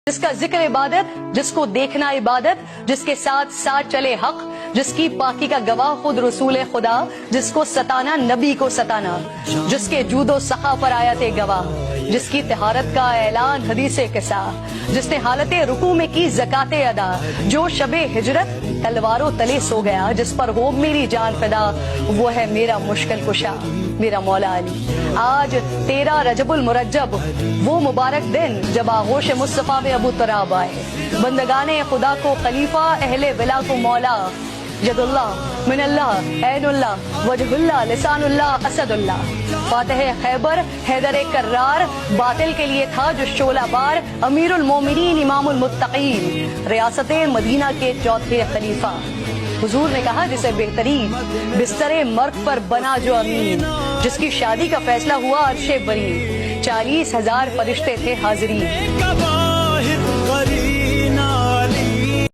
जिसका जिक्र इबादत, जिसको देखना इबादत, जिसके साथ साथ चले हक, जिसकी पाकी का गवाह खुद रसूल खुदा, जिसको सताना नबी को सताना, जिसके जूदो सखा पर आयत गवाह, जिसकी तहारत का ऐलान हदीसे किसा, जिसने हालत रुकू में की ज़काते अदा, जो शबे हिजरत तलवारों तले सो गया, जिस पर हो मेरी जान फिदा, वो है मेरा मुश्किल कुशा, मेरा मौला अली। आज 13 रजबुल मुरज्जब, वो मुबारक दिन जब आगोश मुस्तफा में अबू तराब आए, बंदगाने खुदा को खलीफा, अहले विला को मौला, यदुल्लाह मिनल्लाह ऐनुल्लाह वजहुल्लाह लिसानुल्लाह असदुल्लाह। फातिह खैबर हैदर कर्रार बातिल के लिए था जो शोला बार, अमीरुल मोमिनीन इमामुल मुत्तकीन, रियासत मदीना के चौथे खलीफा। हुजूर ने कहा जिसे बेहतरीन बिस्तरे मर्ग पर बना जो अमीन, जिसकी शादी का फैसला हुआ अर्शे बरी, 40,000 फरिश्ते थे हाजिरीन।